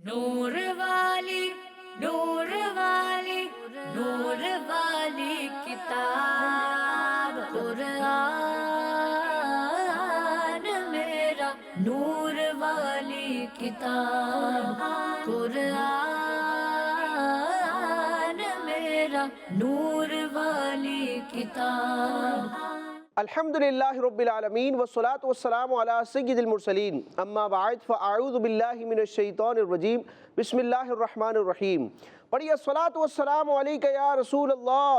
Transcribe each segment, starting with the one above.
نور والی نور والی نور والی کتاب قرآن میرا نور والی کتاب قرآن میرا نور والی کتاب. الحمد للہ رب العالمین والصلاة والسلام علی سید المرسلین اما بعد فاعوذ باللہ من الشیطان الرجیم بسم اللہ الرحمن الرحیم. پڑھیے الصلاة والسلام علیکہ یا رسول اللہ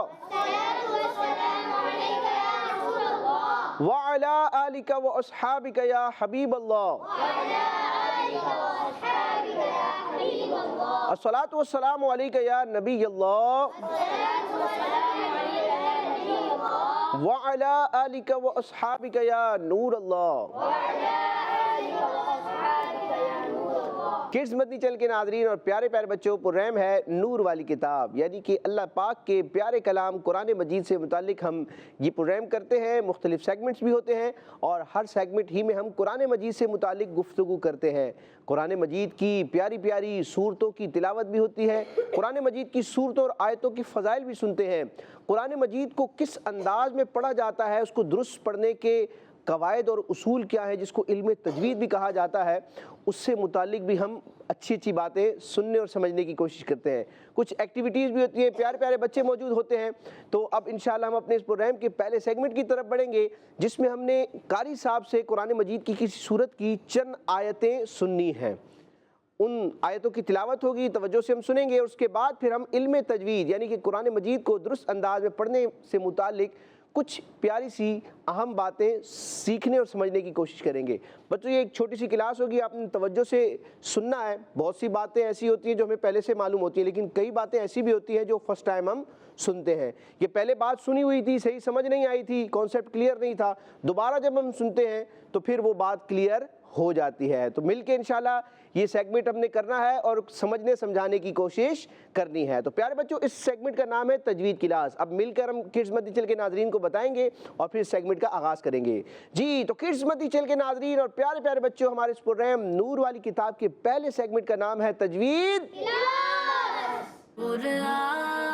وعلی آلکہ واصحابکہ یا حبیب اللہ. الصلاة والسلام علیکہ یا نبی اللہ وعلی آلکہ واصحابکہ یا نور اللہ. کڈز مدنی چینل کے ناظرین اور پیارے پیارے بچوں، پروگرام ہے نور والی کتاب، یعنی کہ اللہ پاک کے پیارے کلام قرآن مجید سے متعلق ہم یہ پروگرام کرتے ہیں. مختلف سیگمنٹس بھی ہوتے ہیں اور ہر سیگمنٹ ہی میں ہم قرآن مجید سے متعلق گفتگو کرتے ہیں. قرآن مجید کی پیاری پیاری صورتوں کی تلاوت بھی ہوتی ہے، قرآن مجید کی صورتوں اور آیتوں کی فضائل بھی سنتے ہیں. قرآن مجید کو کس انداز میں پڑھا جاتا ہے، اس کو درست پڑھنے کے قواعد اور اصول کیا ہے، جس کو علم تجوید بھی کہا جاتا ہے، اس سے متعلق بھی ہم اچھی اچھی باتیں سننے اور سمجھنے کی کوشش کرتے ہیں. کچھ ایکٹیویٹیز بھی ہوتی ہیں، پیارے پیارے بچے موجود ہوتے ہیں. تو اب انشاءاللہ ہم اپنے اس پروگرام کے پہلے سیگمنٹ کی طرف بڑھیں گے، جس میں ہم نے قاری صاحب سے قرآن مجید کی کسی سورت کی چند آیتیں سننی ہیں. ان آیتوں کی تلاوت ہوگی، توجہ سے ہم سنیں گے، اور اس کے بعد پھر ہم علم تجوید یعنی کہ قرآن مجید کو درست انداز میں پڑھنے سے متعلق کچھ پیاری سی اہم باتیں سیکھنے اور سمجھنے کی کوشش کریں گے. بچوں یہ ایک چھوٹی سی کلاس ہوگی، آپ نے توجہ سے سننا ہے. بہت سی باتیں ایسی ہوتی ہیں جو ہمیں پہلے سے معلوم ہوتی ہیں، لیکن کئی باتیں ایسی بھی ہوتی ہیں جو فرسٹ ٹائم ہم سنتے ہیں. یہ پہلے بات سنی ہوئی تھی، صحیح سمجھ نہیں آئی تھی، کانسیپٹ کلیئر نہیں تھا، دوبارہ جب ہم سنتے ہیں تو پھر وہ بات کلیئر ہو جاتی ہے. تو مل کے انشاءاللہ یہ سیگمنٹ ہم نے کرنا ہے اور سمجھنے سمجھانے کی کوشش کرنی ہے. تو پیارے بچوں، اس سیگمنٹ کا نام ہے تجوید کلاس. اب مل کر ہم کڈز مدنی چینل کے ناظرین کو بتائیں گے اور پھر سیگمنٹ کا آغاز کریں گے. جی تو کڈز مدنی چینل کے ناظرین اور پیارے پیارے بچوں، ہمارے اس پروگرام نور والی کتاب کے پہلے سیگمنٹ کا نام ہے تجوید قرآن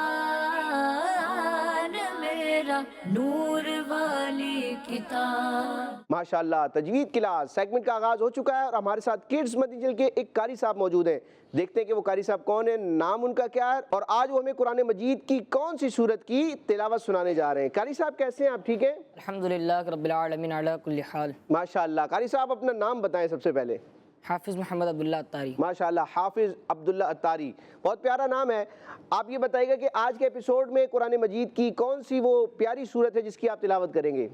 میرا نور والی کتاب. ماشاءاللہ. تجوید کلاس سیگمنٹ کا آغاز ہو چکا ہے اور ہمارے ساتھ کڈز مدنی چینل کے ایک قاری صاحب موجود ہیں. دیکھتے ہیں کہ وہ قاری صاحب کون ہیں، نام ان کا کیا ہے، اور آج وہ ہمیں قرآن مجید کی کون سی سورت کی تلاوت سنانے جا رہے ہیں. قاری صاحب کیسے ہیں آپ؟ ٹھیک ہیں الحمدللہ رب العالمین علی کل حال. ماشاءاللہ. قاری صاحب اپنا نام بتائیں سب سے پہلے. حافظ محمد عبداللہ عطاری. ماشاءاللہ. حافظ عبداللہ عطاری، بہت پیارا نام ہے. آپ یہ بتائیے گا کہ آج کے ایپیسوڈ میں قرآن مجید کی کون سی وہ پیاری سورت ہے جس کی آپ تلاوت کریں گے؟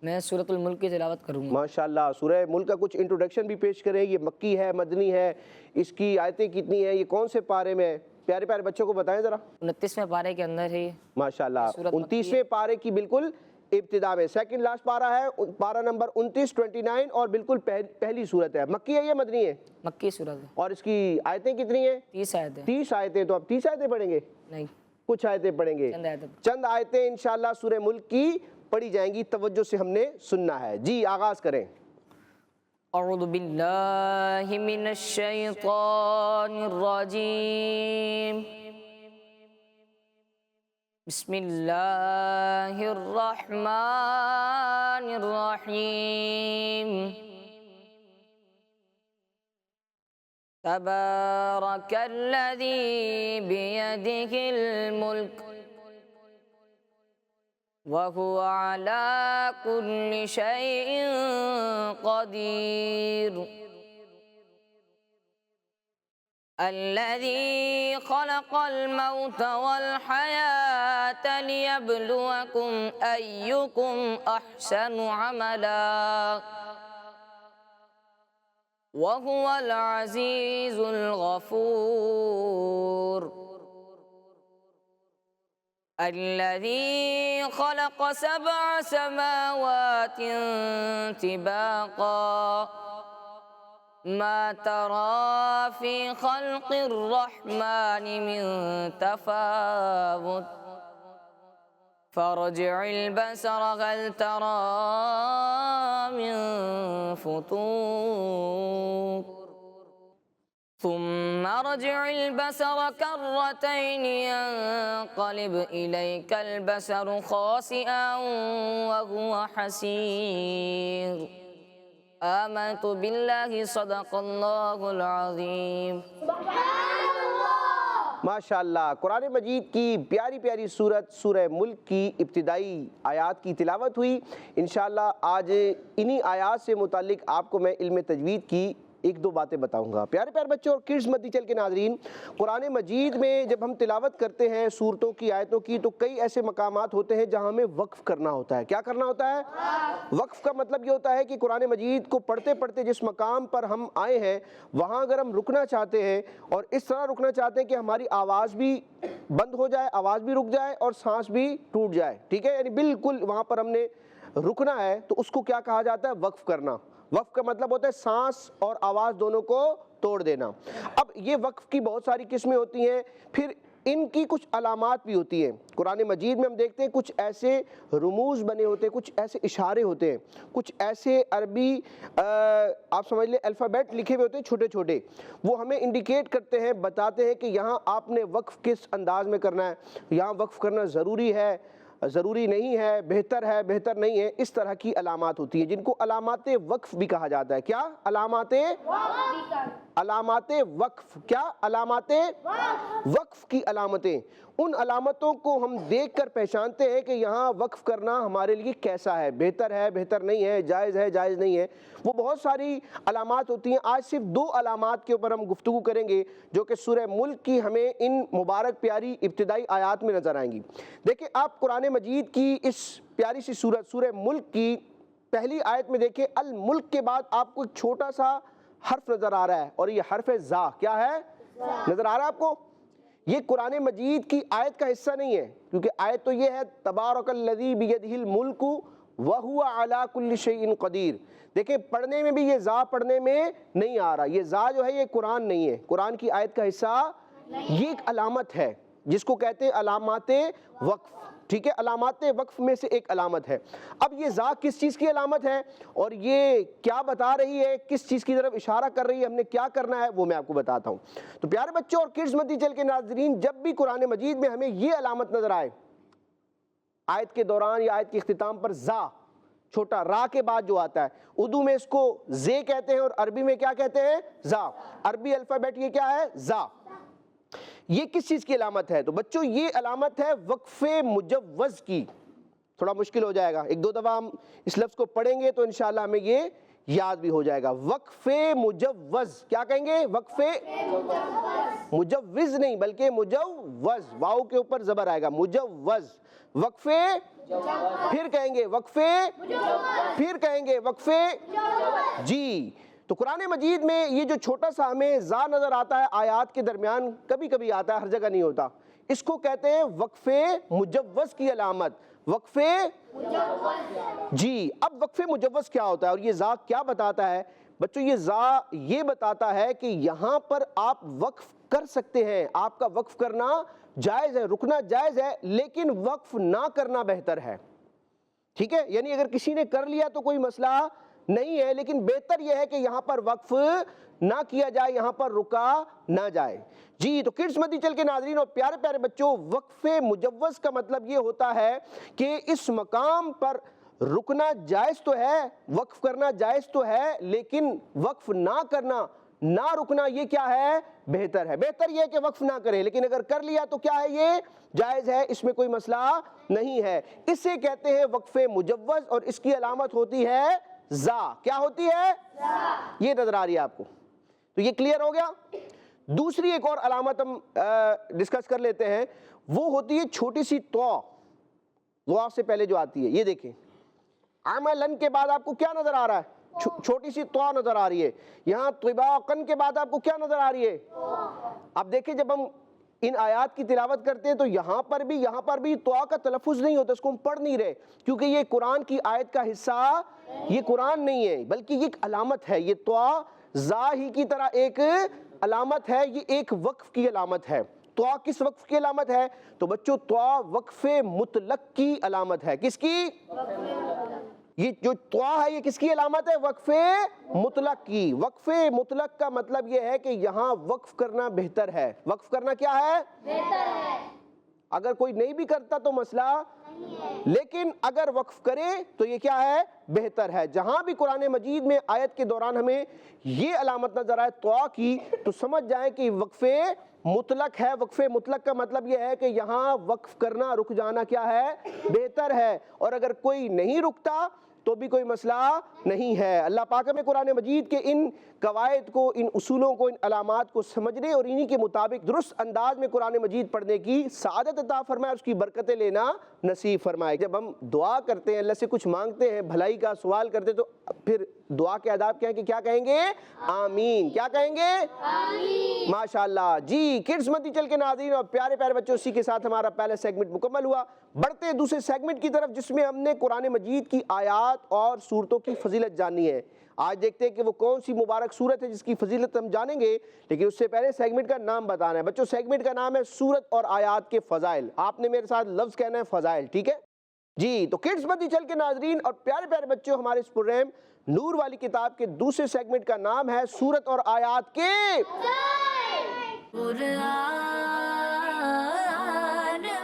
میں سورۃ الملک کی تلاوت کروں گا. ماشاءاللہ. سورہ ملک کا کچھ انٹروڈکشن بھی پیش کریں. یہ مکی ہے، مدنی ہے، اس کی آیتیں کتنی ہیں، یہ کون سے پارے میں ہے؟ پیارے پیارے بچوں کو بتائیں ذرا. 29ویں پارے کے اندر ہے. ماشاءاللہ. سورۃ مکی 29ویں پارے کی بالکل ابتدا میں، سیکنڈ لاسٹ پارہ ہے، پارہ نمبر 29، 29 اور بالکل پہلی صورت ہے. مکی ہے یا مدنی ہے؟ مکی سورت ہے. اور اس کی آیتیں کتنی ہیں؟ 30 آیتیں. 30 آیتیں. تو آپ 30 آیتیں پڑھیں گے؟ نہیں، کچھ آیتیں پڑھیں گے. چند آیتیں. چند آیتیں انشاءاللہ سورہ ملک کی پڑھی جائیں گی. توجہ سے ہم نے سننا ہے. جی آغاز کریں. اعوذ باللہ من الشیطان الرجیم. بسم اللہ الرحمن الرحیم. تبارک الذی بیدہ الملک وهو على كل شيء قدير. الذي خلق الموت والحياة ليبلوكم أيكم أحسن عملا وهو العزيز الغفور. الذي خلق 7 سماوات طباقا ما ترى في خلق الرحمن من تفاوت فارجع البصر هل ترى من فطور ثم ارجع البصر كرتين ينقلب إليك البصر خاسئا وهو حسير آمنت بالله صدق الله العظيم. ماشاءاللہ، قرآن مجید کی پیاری پیاری سورت سورہ ملک کی ابتدائی آیات کی تلاوت ہوئی. انشاءاللہ آج انہی آیات سے متعلق آپ کو میں علم تجوید کی ایک دو باتیں بتاؤں گا. پیارے پیارے بچوں اور کڈز مدی چل کے ناظرین، قرآن مجید میں جب ہم تلاوت کرتے ہیں سورتوں کی آیتوں کی تو کئی ایسے مقامات ہوتے ہیں جہاں ہمیں وقف کرنا ہوتا ہے. کیا کرنا ہوتا ہے؟ وقف کا مطلب یہ ہوتا ہے کہ قرآن مجید کو پڑھتے پڑھتے جس مقام پر ہم آئے ہیں وہاں اگر ہم رکنا چاہتے ہیں اور اس طرح رکنا چاہتے ہیں کہ ہماری آواز بھی بند ہو جائے، آواز بھی رک جائے اور سانس بھی ٹوٹ جائے، ٹھیک ہے، یعنی بالکل وہاں پر ہم نے رکنا ہے، تو اس کو کیا کہا جاتا ہے؟ وقف کرنا. وقف کا مطلب ہوتا ہے سانس اور آواز دونوں کو توڑ دینا. اب یہ وقف کی بہت ساری قسمیں ہوتی ہیں، پھر ان کی کچھ علامات بھی ہوتی ہیں. قرآن مجید میں ہم دیکھتے ہیں کچھ ایسے رموز بنے ہوتے ہیں، کچھ ایسے اشارے ہوتے ہیں، کچھ ایسے عربی آپ سمجھ لیں الفابیٹ لکھے ہوئے ہوتے ہیں چھوٹے چھوٹے، وہ ہمیں انڈیکیٹ کرتے ہیں، بتاتے ہیں کہ یہاں آپ نے وقف کس انداز میں کرنا ہے، یہاں وقف کرنا ضروری ہے، ضروری نہیں ہے، بہتر نہیں ہے. اس طرح کی علامات ہوتی ہیں جن کو علامات وقف بھی کہا جاتا ہے. کیا؟ علامات وقف. کیا؟ علامات وقف کی علامتیں. ان علامتوں کو ہم دیکھ کر پہچانتے ہیں کہ یہاں وقف کرنا ہمارے لیے کیسا ہے، بہتر نہیں ہے، جائز نہیں ہے. وہ بہت ساری علامات ہوتی ہیں. آج صرف دو علامات کے اوپر ہم گفتگو کریں گے جو کہ سورہ ملک کی ہمیں ان مبارک پیاری ابتدائی آیات میں نظر آئیں گی. دیکھیں آپ قرآن مجید کی اس پیاری سی سورت سورہ ملک کی پہلی آیت میں دیکھیں، الملک کے بعد آپ کو ایک چھوٹا سا حرف نظر آ رہا ہے اور یہ حرف زا. کیا ہے؟ نظر آ رہا ہے آپ کو؟ یہ قرآن مجید کی آیت کا حصہ نہیں ہے، کیونکہ آیت تو یہ ہے تبارک الذی بیدہ الملک وہو علی کل شیء قدیر. دیکھیں پڑھنے میں بھی یہ زا پڑھنے میں نہیں آ رہا، یہ زا جو ہے یہ قرآن نہیں ہے، قرآن کی آیت کا حصہ. یہ ایک علامت ہے جس کو کہتے ہیں علامات وقف، ٹھیک ہے، علامات وقف میں سے ایک علامت ہے. اب یہ زا کس چیز کی علامت ہے اور یہ کیا بتا رہی ہے، کس چیز کی طرف اشارہ کر رہی ہے، ہم نے کیا کرنا ہے، وہ میں آپ کو بتاتا ہوں. تو پیارے بچوں اور کڈز مدی چل کے ناظرین، جب بھی قرآن مجید میں ہمیں یہ علامت نظر آئے آیت کے دوران یا آیت کے اختتام پر، زا چھوٹا را کے بعد جو آتا ہے، اردو میں اس کو زے کہتے ہیں اور عربی میں کیا کہتے ہیں؟ زا. عربی الفابیٹ یہ کیا ہے؟ زا. یہ کس چیز کی علامت ہے؟ تو بچوں یہ علامت ہے وقف مجوز کی. تھوڑا مشکل ہو جائے گا، ایک دو دفعہ ہم اس لفظ کو پڑھیں گے تو انشاءاللہ ہمیں یہ یاد بھی ہو جائے گا. وقف مجوز. کیا کہیں گے؟ وقف مجوز نہیں بلکہ مجوز، واو کے اوپر زبر آئے گا، مجوز. وقف پھر کہیں گے وقف، پھر کہیں گے وقف جی. تو قرآن مجید میں یہ جو چھوٹا سا ہمیں زا نظر آتا ہے آیات کے درمیان، کبھی کبھی آتا ہے، ہر جگہ نہیں ہوتا، اس کو کہتے ہیں وقف مجوز کی علامت. وقف جی. اب وقف مجوز کیا ہوتا ہے اور یہ زا کیا بتاتا ہے؟ بچوں یہ زا یہ بتاتا ہے کہ یہاں پر آپ وقف کر سکتے ہیں، آپ کا وقف کرنا جائز ہے، رکنا جائز ہے، لیکن وقف نہ کرنا بہتر ہے. ٹھیک ہے، یعنی اگر کسی نے کر لیا تو کوئی مسئلہ نہیں ہے، لیکن بہتر یہ ہے کہ یہاں پر وقف نہ کیا جائے، یہاں پر رکا نہ جائے. جی تو کڈز مدی چل کے ناظرین اور پیارے پیارے بچوں، وقف مجوز کا مطلب یہ ہوتا ہے کہ اس مقام پر رکنا جائز تو ہے، وقف کرنا جائز تو ہے، لیکن وقف نہ کرنا، نہ رکنا یہ کیا ہے؟ بہتر ہے. بہتر یہ ہے کہ وقف نہ کرے، لیکن اگر کر لیا تو کیا ہے؟ یہ جائز ہے، اس میں کوئی مسئلہ نہیں ہے. اسے کہتے ہیں وقف مجوز اور اس کی علامت ہوتی ہے زا. کیا ہوتی ہے؟ یہ نظر آ رہی ہے آپ کو. تو یہ کلیئر ہو گیا. دوسری ایک اور علامت ہم ڈسکس کر لیتے ہیں، وہ ہوتی ہے چھوٹی سی تو، وہ سے پہلے جو آتی ہے. یہ دیکھیں عملن کے بعد آپ کو کیا نظر آ رہا ہے؟ چھوٹی سی تو نظر آ رہی ہے. یہاں طباقن کے بعد آپ کو کیا نظر آ رہی ہے؟ اب دیکھیں جب ہم ان آیات کی تلاوت کرتے ہیں تو یہاں پر بھی تو کا تلفظ نہیں ہوتا، اس کو ہم پڑھ نہیں رہے کیونکہ یہ قرآن کی آیت کا حصہ، یہ قرآن نہیں ہے بلکہ یہ ایک علامت ہے. یہ تو زا ہی کی طرح ایک علامت ہے، یہ ایک وقف کی علامت ہے. تو کس وقف کی علامت ہے؟ تو بچوں تو وقف مطلق کی علامت ہے. کس کی؟ یہ جو طوا ہے یہ کس کی علامت ہے؟ وقف مطلق کی۔ وقف مطلق کا مطلب یہ ہے کہ یہاں وقف کرنا بہتر ہے۔ وقف کرنا کیا ہے؟ بہتر ہے۔ اگر کوئی نہیں بھی کرتا تو مسئلہ لیکن اگر وقف کرے تو یہ کیا ہے؟ بہتر ہے۔ جہاں بھی قرآن مجید میں آیت کے دوران ہمیں یہ علامت نظر آئے طوا کی تو سمجھ جائیں کہ وقف مطلق ہے۔ وقف مطلق کا مطلب یہ ہے کہ یہاں وقف کرنا، رک جانا کیا ہے؟ بہتر ہے، اور اگر کوئی نہیں رکتا تو بھی کوئی مسئلہ نہیں ہے۔ اللہ پاک ہمیں قرآن مجید کے ان قواعد کو، ان اصولوں کو، ان علامات کو سمجھنے اور انہی کے مطابق درست انداز میں قرآن مجید پڑھنے کی سعادت عطا فرمائے، اس کی برکتیں لینا نصیب فرمائے۔ جب ہم دعا کرتے ہیں، اللہ سے کچھ مانگتے ہیں، بھلائی کا سوال کرتے ہیں، تو پھر دعا کے آداب کیا ہیں کہ کیا کہیں گے؟ آمین۔ کیا کہیں گے؟ آمین۔ ماشاءاللہ جی۔ کڈز مدی چل کے ناظرین اور پیارے پیارے بچوں، اسی کے ساتھ ہمارا پہلا سیگمنٹ مکمل ہوا۔ بڑھتے ہیں دوسرے سیگمنٹ کی طرف، جس میں ہم نے قرآن مجید کی آیات اور سورتوں کی فضیلت جاننی ہے۔ آج دیکھتے ہیں کہ وہ کون سی مبارک سورت ہے جس کی فضیلت ہم جانیں گے، لیکن اس سے پہلے سیگمنٹ کا نام بتانا ہے۔ بچوں سیگمنٹ کا نام ہے سورت اور آیات کے فضائل۔ آپ نے میرے ساتھ لفظ کہنا ہے فضائل، ٹھیک ہے جی؟ تو کڈز مدی چل کے ناظرین اور پیارے پیارے بچوں، ہمارے اس پروگرام نور والی کتاب کے دوسرے سیگمنٹ کا نام ہے سورت اور آیات کے قرآن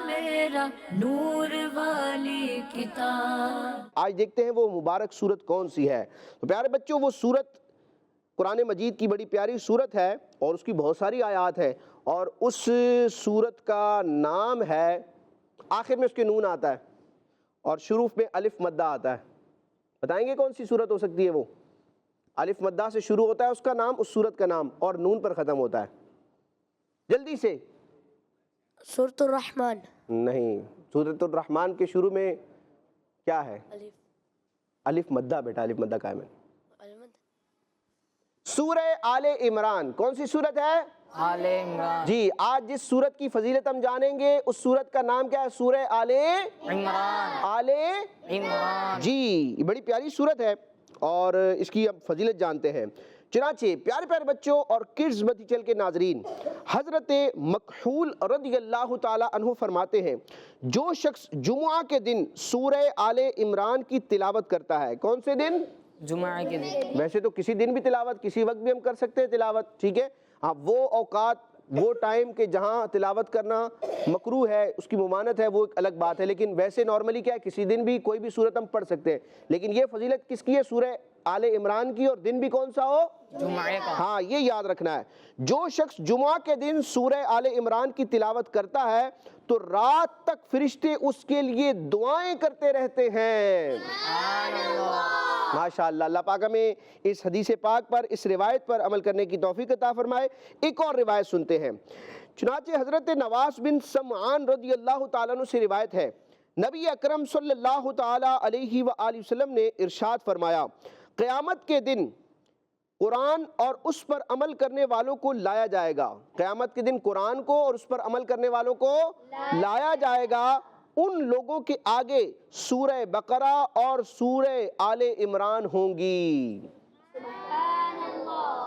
میرا نور والی کتاب۔ آج دیکھتے ہیں وہ مبارک سورت کون سی ہے۔ تو پیارے بچوں، وہ سورت قرآن مجید کی بڑی پیاری سورت ہے اور اس کی بہت ساری آیات ہیں، اور اس سورت کا نام ہے، آخر میں اس کے نون آتا ہے اور شروع میں الف مدہ آتا ہے۔ بتائیں گے کون سی سورت ہو سکتی ہے وہ؟ الف مدہ سے شروع ہوتا ہے اس کا نام، اس سورت کا نام، اور نون پر ختم ہوتا ہے۔ جلدی سے۔ سورۃ الرحمن۔ نہیں، سورۃ الرحمن کے شروع میں کیا ہے؟ الف مدہ بیٹا، الف مدہ قائم ہے۔ سورہ آل عمران کون سی سورت ہے؟ آل عمران۔ جی، آج جس سورت کی فضیلت ہم جانیں گے اس سورت کا نام کیا ہے؟ سورہ آل عمران۔ آل عمران۔ جی، یہ بڑی پیاری سورت ہے اور اس کی ہم فضیلت جانتے ہیں۔ چنانچہ پیارے پیارے بچوں اور کڈز مدی چل کے ناظرین، حضرت مکحول رضی اللہ تعالی عنہ فرماتے ہیں، جو شخص جمعہ کے دن سورہ آل عمران کی تلاوت کرتا ہے، کون سے دن؟ جمعہ کے دن۔ ویسے تو کسی دن بھی تلاوت، کسی وقت بھی ہم کر سکتے ہیں تلاوت، ٹھیک ہے؟ ہاں، وہ اوقات، وہ ٹائم کہ جہاں تلاوت کرنا مکروہ ہے، اس کی ممانعت ہے، وہ ایک الگ بات ہے، لیکن ویسے نارملی کیا ہے، کسی دن بھی کوئی بھی سورت ہم پڑھ سکتے ہیں۔ لیکن یہ فضیلت کس کی ہے؟ سورہ آل عمران کی، اور دن بھی کون سا ہو؟ جمعہ کا۔ ہاں، یہ یاد رکھنا ہے۔ جو شخص جمعہ کے دن سورہ آل عمران کی تلاوت کرتا ہے تو رات تک فرشتے اس کے لیے دعائیں کرتے رہتے ہیں۔ ماشاءاللہ، اللہ پاک ہمیں اس حدیث پاک پر، اس روایت پر عمل کرنے کی توفیق عطا فرمائے۔ ایک اور روایت سنتے ہیں۔ چنانچہ حضرت نواس بن سمعان رضی اللہ تعالیٰ عنہ سے روایت ہے، نبی اکرم صلی اللہ تعالیٰ علیہ وآلہ وسلم نے ارشاد فرمایا، قیامت کے دن قرآن اور اس پر عمل کرنے والوں کو لایا جائے گا۔ قیامت کے دن قرآن کو اور اس پر عمل کرنے والوں کو لایا جائے گا۔ ان لوگوں کے آگے سورہ بقرہ اور سورہ آل عمران ہوں گی۔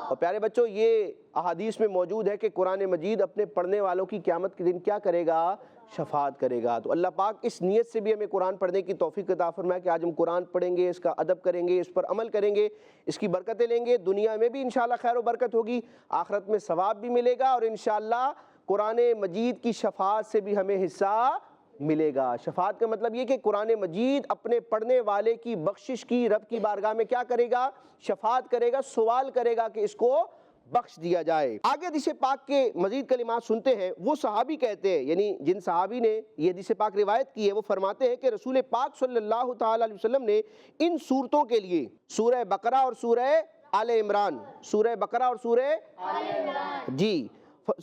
اور پیارے بچوں، یہ احادیث میں موجود ہے کہ قرآن مجید اپنے پڑھنے والوں کی قیامت کے دن کیا کرے گا؟ شفاعت کرے گا۔ تو اللہ پاک اس نیت سے بھی ہمیں قرآن پڑھنے کی توفیق عطا فرمائے کہ آج ہم قرآن پڑھیں گے، اس کا ادب کریں گے، اس پر عمل کریں گے، اس کی برکتیں لیں گے، دنیا میں بھی انشاءاللہ خیر و برکت ہوگی، آخرت میں ثواب بھی ملے گا، اور انشاءاللہ قرآن مجید کی شفاعت سے بھی ہمیں حصہ ملے گا۔ شفاعت کا مطلب یہ کہ قرآن مجید اپنے پڑھنے والے کی بخشش کی رب کی بارگاہ میں کیا کرے گا؟ شفاعت کرے گا، سوال کرے گا کہ اس کو بخش دیا جائے۔ آگے حدیث پاک کے مزید کلمات سنتے ہیں۔ وہ صحابی کہتے ہیں، یعنی جن صحابی نے یہ حدیث پاک روایت کی ہے، وہ فرماتے ہیں کہ رسول پاک صلی اللہ تعالی علیہ وسلم نے ان صورتوں کے لیے سورہ بقرہ اور سورہ آل عمران، سورہ بقرہ اور سورہ آل عمران، جی،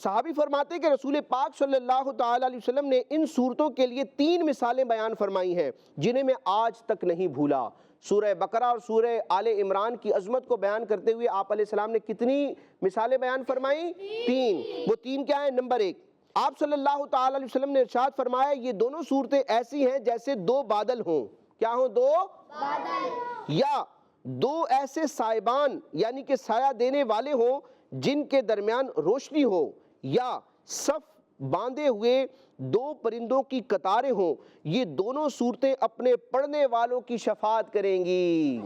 صحابی فرماتے ہیں کہ رسول پاک صلی اللہ تعالی علیہ وسلم نے ان صورتوں کے لیے 3 مثالیں بیان فرمائی ہیں جنہیں میں آج تک نہیں بھولا۔ سورہ بقرہ اور سورہ آل عمران کی عظمت کو بیان کرتے ہوئے آپ علیہ السلام نے کتنی مثالیں بیان فرمائیں؟ 3۔ وہ 3 کیا ہیں؟ نمبر 1، آپ صلی اللہ تعالی علیہ وسلم نے ارشاد فرمایا، یہ دونوں صورتیں ایسی ہیں جیسے 2 بادل ہوں۔ کیا ہوں؟ 2 بادل، یا 2 ایسے سائبان یعنی کہ سایہ دینے والے ہوں جن کے درمیان روشنی ہو، یا صف باندھے ہوئے دو پرندوں کی قطاریں ہوں، یہ دونوں صورتیں اپنے پڑھنے والوں کی شفاعت کریں گی۔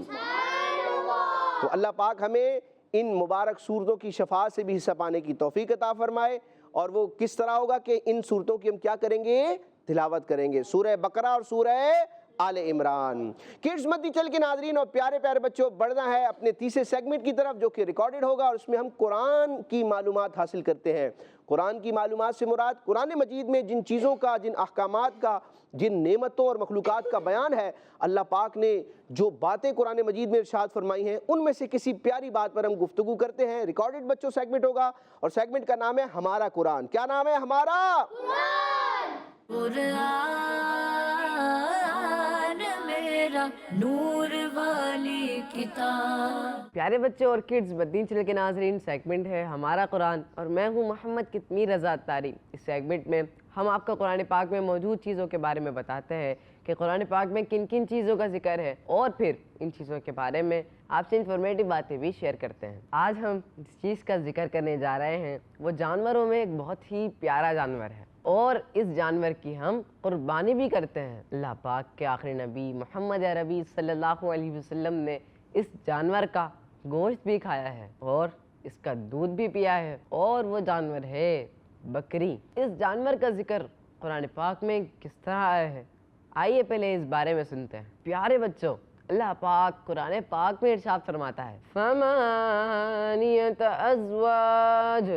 تو اللہ پاک ہمیں ان مبارک صورتوں کی شفاعت سے بھی حصہ پانے کی توفیق عطا فرمائے۔ اور وہ کس طرح ہوگا کہ ان صورتوں کی ہم کیا کریں گے؟ تلاوت کریں گے، سورہ بقرہ اور سورہ آل عمران۔ کڈز مدی چل کے ناظرین اور پیارے پیارے بچوں، بڑھنا ہے اپنے تیسرے سیگمنٹ کی طرف جو کہ ریکارڈڈ ہوگا، اور اس میں ہم قرآن کی معلومات حاصل کرتے ہیں۔ قرآن کی معلومات سے مراد قرآن مجید میں جن چیزوں کا، جن احکامات کا، جن نعمتوں اور مخلوقات کا بیان ہے، اللہ پاک نے جو باتیں قرآن مجید میں ارشاد فرمائی ہیں ان میں سے کسی پیاری بات پر ہم گفتگو کرتے ہیں۔ ریکارڈڈ بچوں سیگمنٹ ہوگا، اور سیگمنٹ کا نام ہے ہمارا قرآن۔ کیا نام ہے ہمارا؟ قرآن میرا نور والی کتاب۔ پیارے بچوں اور کڈز مدین چینل کے ناظرین، سیگمنٹ ہے ہمارا قرآن، اور میں ہوں محمد کتمیر رضا اتاری۔ اس سیگمنٹ میں ہم آپ کو قرآن پاک میں موجود چیزوں کے بارے میں بتاتے ہیں کہ قرآن پاک میں کن کن چیزوں کا ذکر ہے، اور پھر ان چیزوں کے بارے میں آپ سے انفارمیٹیو باتیں بھی شیئر کرتے ہیں۔ آج ہم جس چیز کا ذکر کرنے جا رہے ہیں وہ جانوروں میں ایک بہت ہی پیارا جانور ہے، اور اس جانور کی ہم قربانی بھی کرتے ہیں۔ اللہ پاک کے آخری نبی محمد عربی صلی اللہ علیہ وسلم نے اس جانور کا گوشت بھی کھایا ہے اور اس کا دودھ بھی پیا ہے، اور وہ جانور ہے بکری۔ اس جانور کا ذکر قرآن پاک میں کس طرح آیا ہے، آئیے پہلے اس بارے میں سنتے ہیں۔ پیارے بچوں، اللہ پاک قرآن پاک میں ارشاد فرماتا ہے ثمانیۃ ازواج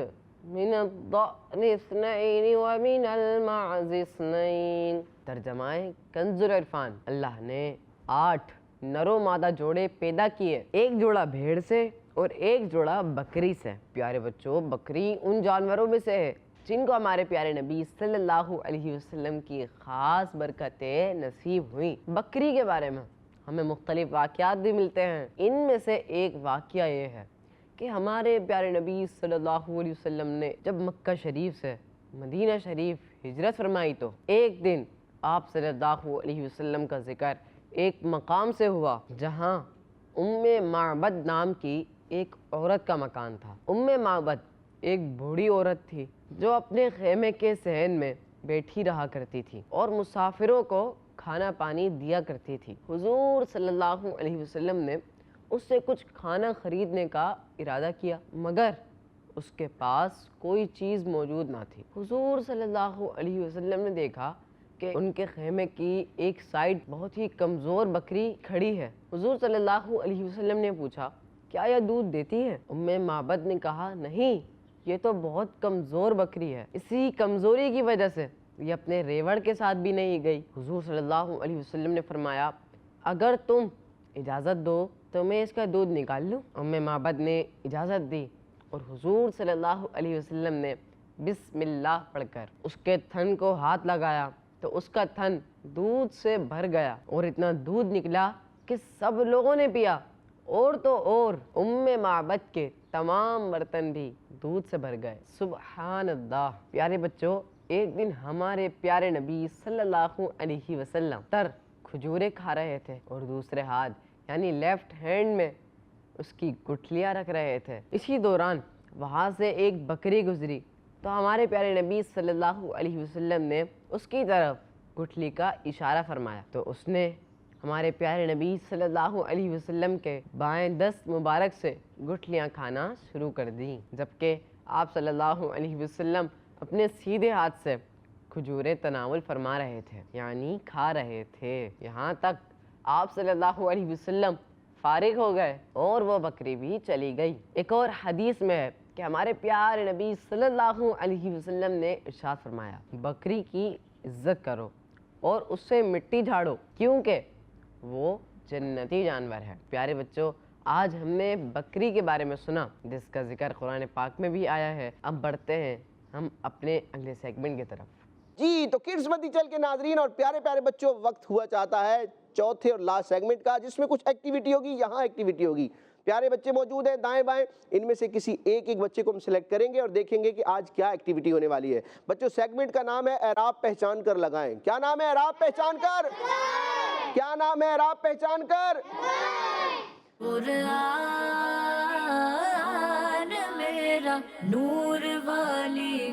من الضأن اثنین ومن المعز اثنین۔ ترجمہ کنز العرفان، اللہ نے 8 نر و مادہ جوڑے پیدا کیے، ایک جوڑا بھیڑ سے اور ایک جوڑا بکری سے۔ پیارے بچوں، بکری ان جانوروں میں سے ہے جن کو ہمارے پیارے نبی صلی اللہ علیہ وسلم کی خاص برکتیں نصیب ہوئیں۔ بکری کے بارے میں ہمیں مختلف واقعات بھی ملتے ہیں۔ ان میں سے ایک واقعہ یہ ہے کہ ہمارے پیارے نبی صلی اللہ علیہ وسلم نے جب مکہ شریف سے مدینہ شریف ہجرت فرمائی تو ایک دن آپ صلی اللہ علیہ وسلم کا ذکر ایک مقام سے ہوا جہاں معبد نام کی ایک عورت کا مکان تھا۔ معبد ایک بوڑھی عورت تھی جو اپنے خیمے کے صحن میں بیٹھی رہا کرتی تھی اور مسافروں کو کھانا پانی دیا کرتی تھی۔ حضور صلی اللہ علیہ وسلم نے اس سے کچھ کھانا خریدنے کا ارادہ کیا، مگر اس کے پاس کوئی چیز موجود نہ تھی۔ حضور صلی اللہ علیہ وسلم نے دیکھا کہ ان کے خیمے کی ایک سائیڈ بہت ہی کمزور بکری کھڑی ہے۔ حضور صلی اللہ علیہ وسلم نے پوچھا، کیا یہ دودھ دیتی ہے؟ معبد نے کہا، نہیں، یہ تو بہت کمزور بکری ہے، اسی کمزوری کی وجہ سے یہ اپنے ریوڑ کے ساتھ بھی نہیں گئی۔ حضور صلی اللہ علیہ وسلم نے فرمایا، اگر تم اجازت دو تو میں اس کا دودھ نکال لوں۔ معبد نے اجازت دی اور حضور صلی اللہ علیہ وسلم نے بسم اللہ پڑھ کر اس کے تھن کو ہاتھ لگایا تو اس کا تھن دودھ سے بھر گیا اور اتنا دودھ نکلا کہ سب لوگوں نے پیا، اور تو اور معبد کے تمام برتن بھی دودھ سے بھر گئے۔ سبحان اللہ۔ پیارے بچوں، ایک دن ہمارے پیارے نبی صلی اللہ علیہ وسلم کھجورے کھا رہے تھے اور دوسرے ہاتھ یعنی لیفٹ ہینڈ میں اس کی گٹھلیاں رکھ رہے تھے۔ اسی دوران وہاں سے ایک بکری گزری تو ہمارے پیارے نبی صلی اللہ علیہ وسلم نے اس کی طرف گٹھلی کا اشارہ فرمایا تو اس نے ہمارے پیارے نبی صلی اللہ علیہ وسلم کے بائیں دست مبارک سے گٹھلیاں کھانا شروع کر دیں، جبکہ آپ صلی اللہ علیہ وسلم اپنے سیدھے ہاتھ سے کھجوریں تناول فرما رہے تھے، یعنی کھا رہے تھے۔ یہاں تک آپ صلی اللہ علیہ وسلم فارغ ہو گئے اور وہ بکری بھی چلی گئی۔ ایک اور حدیث میں ہے کہ ہمارے پیارے نبی صلی اللہ علیہ وسلم نے ارشاد فرمایا، بکری کی عزت کرو اور اس سے مٹی جھاڑو کیونکہ وہ جنتی جانور ہے۔ پیارے بچوں، آج ہم نے بکری کے بارے میں سنا جس کا ذکر قرآن پاک میں بھی آیا ہے۔ اب بڑھتے ہیں ہم اپنے اگلے سیگمنٹ کی طرف۔ جی تو کڈز مدی چل کے ناظرین اور پیارے پیارے بچوں، وقت ہوا چاہتا ہے چوتھے اور لاسٹ سیگمنٹ کا، جس میں کچھ ایکٹیویٹی ہوگی۔ یہاں ایکٹیویٹی ہوگی، پیارے بچے موجود ہیں دائیں بائیں، ان میں سے کسی ایک بچے کو ہم سلیکٹ کریں گے اور دیکھیں گے کہ آج کیا ایکٹیویٹی ہونے والی ہے۔ بچوں، سیگمنٹ کا نام ہے اعراب پہچان کر لگائیں۔ کیا نام ہے؟ اعراب پہچان کر۔ کیا نام ہے؟ اعراب پہچان کر۔ قرآن میرا نور والی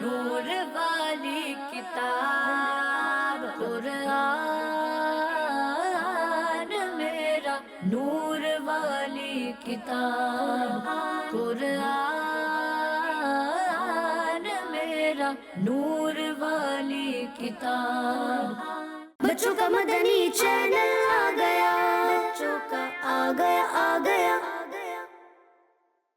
نور والی کتاب قرآن میرا نور والی کتاب قرآن میرا نور والی کتاب بچوں کا مدنی چینل آ گیا بچوں کا آ گیا